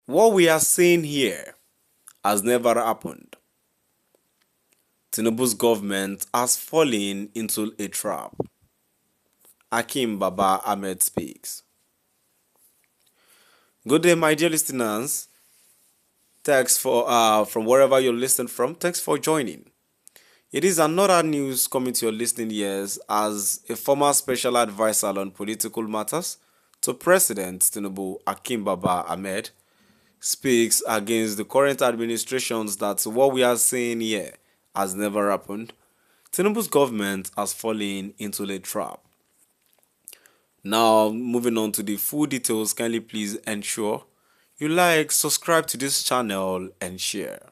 What we are seeing here has never happened. Tinubu's government has fallen into a trap. Hakeem Baba Ahmed speaks. Good day, my dear listeners. Thanks for from wherever you're listening from. Thanks for joining. It is another news coming to your listening ears as a former special advisor on political matters to President Tinubu, Hakeem Baba Ahmed, speaks against the current administrations that what we are seeing here has never happened. Tinubu's government has fallen into a trap. Now, moving on to the full details, kindly please ensure you like, subscribe to this channel and share.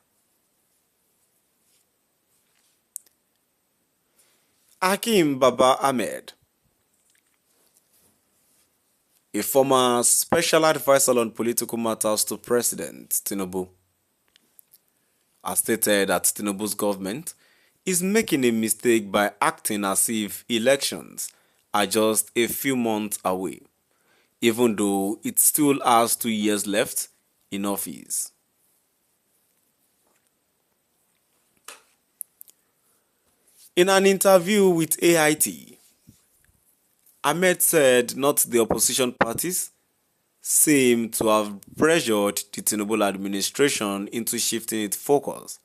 Hakeem Baba Ahmed, a former special advisor on political matters to President Tinubu, has stated that Tinubu's government is making a mistake by acting as if elections are just a few months away, even though it still has 2 years left in office. In an interview with AIT, Ahmed said not the opposition parties seem to have pressured the Tinubu administration into shifting its focus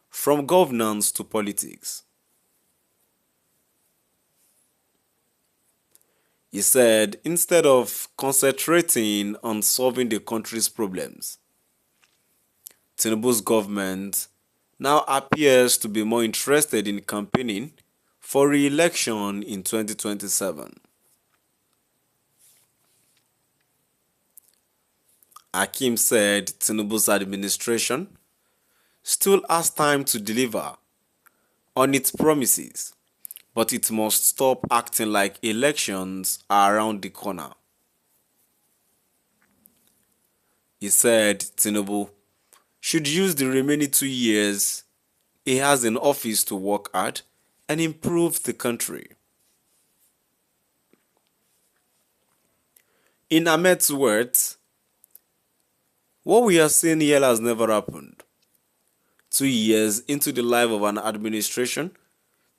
from governance to politics. He said instead of concentrating on solving the country's problems, Tinubu's government now appears to be more interested in campaigning for re-election in 2027. Hakeem said Tinubu's administration still has time to deliver on its promises, but it must stop acting like elections are around the corner. He said Tinubu should use the remaining 2 years he has in office to work hard and improve the country. In Ahmed's words, what we are seeing here has never happened. 2 years into the life of an administration,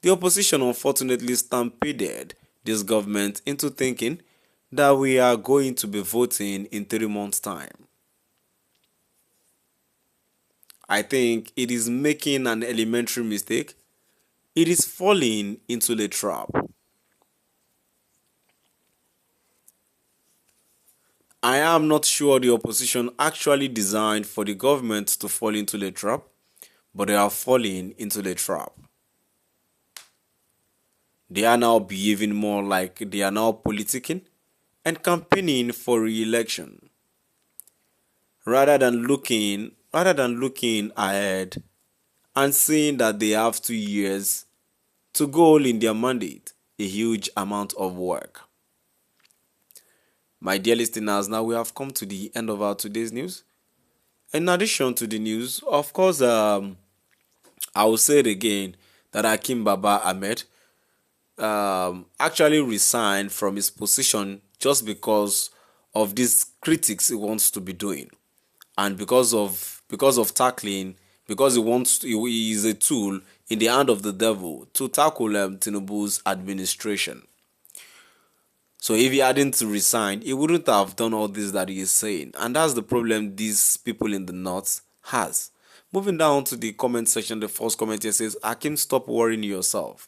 the opposition unfortunately stampeded this government into thinking that we are going to be voting in 3 months' time. I think it is making an elementary mistake. It is falling into the trap. I am not sure the opposition actually designed for the government to fall into the trap, but they are falling into the trap. They are now behaving more like they are now politicking and campaigning for re-election, rather than looking ahead and seeing that they have 2 years to go in their mandate, a huge amount of work. My dear listeners, now we have come to the end of our today's news. In addition to the news, of course, I will say it again that Hakeem Baba Ahmed actually resigned from his position just because of these critics he wants to be doing, and because of tackling, because he is a tool in the hand of the devil to tackle Tinubu's administration. So if he hadn't resigned, he wouldn't have done all this that he is saying. And that's the problem these people in the north has. Moving down to the comment section, the first comment here says, Hakeem, stop worrying yourself.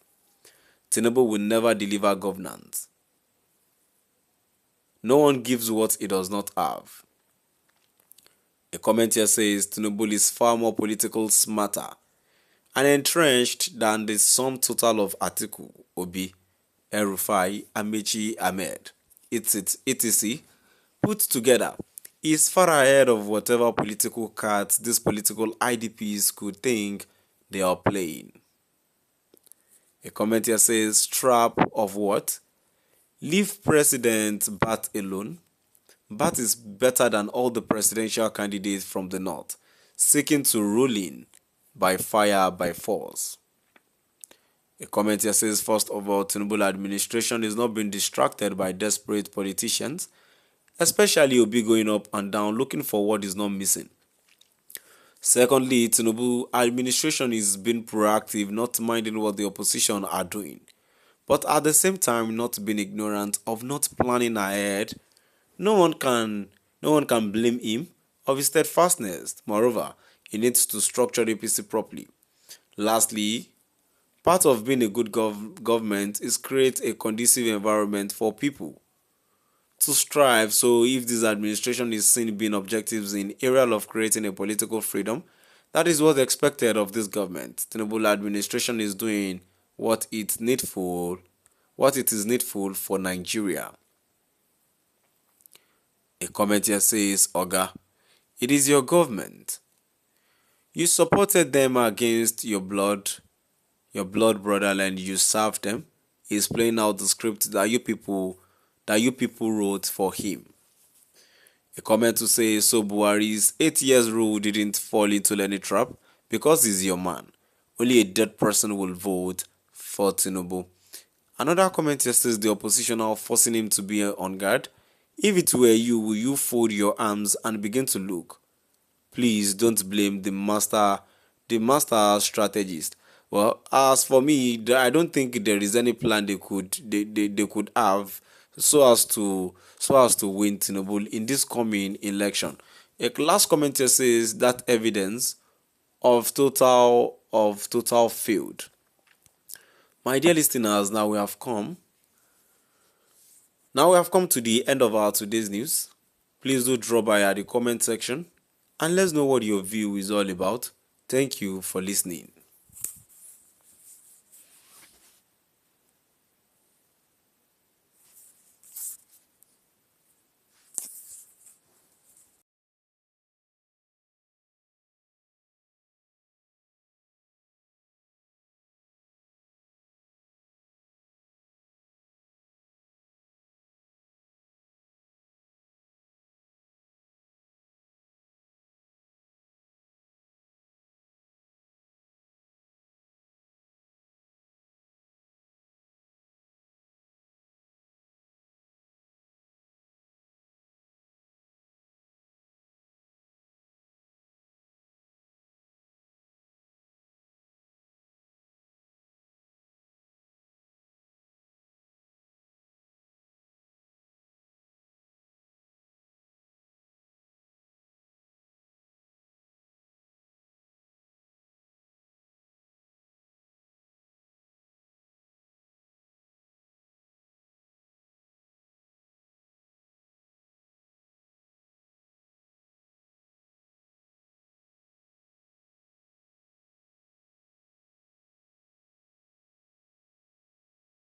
Tinubu will never deliver governance. No one gives what he does not have. A comment here says, Tinubu is far more political smarter and entrenched than the sum total of Atiku, Obi, El-Rufai, Amechi, Ahmed, etc. put together is far ahead of whatever political cards these political IDPs could think they are playing. A comment here says, trap of what? Leave President Bat alone. Bat is better than all the presidential candidates from the north, seeking to rule in by fire, by force. A comment here says, first of all, Tinubu administration is not being distracted by desperate politicians especially Obi going up and down looking for what is not missing. Secondly, Tinubu administration is being proactive, not minding what the opposition are doing, but at the same time not being ignorant of not planning ahead. No one can no one can blame him of his steadfastness. Moreover, he needs to structure the APC properly. Lastly, part of being a good government is create a conducive environment for people to strive. So if this administration is seen being objectives in area of creating a political freedom, that is what's expected of this government. Tinubu administration is doing what it is needful for Nigeria. A comment here says, Oga, it is your government. You supported them against your blood brother, and you served them. He's playing out the script that you people wrote for him. A comment to say, so Buhari's 8 years rule didn't fall into any trap because he's your man. Only a dead person will vote for Tinubu. Another comment here says the opposition are forcing him to be on guard. If it were you, will you fold your arms and begin to look? Please don't blame the master strategist. Well, as for me, I don't think there is any plan they could have so as to win Tinubu in this coming election. A last comment here says that evidence of total failed. My dear listeners, now we have come to the end of our today's news. Please do drop by at the comment section and let's know what your view is all about. Thank you for listening.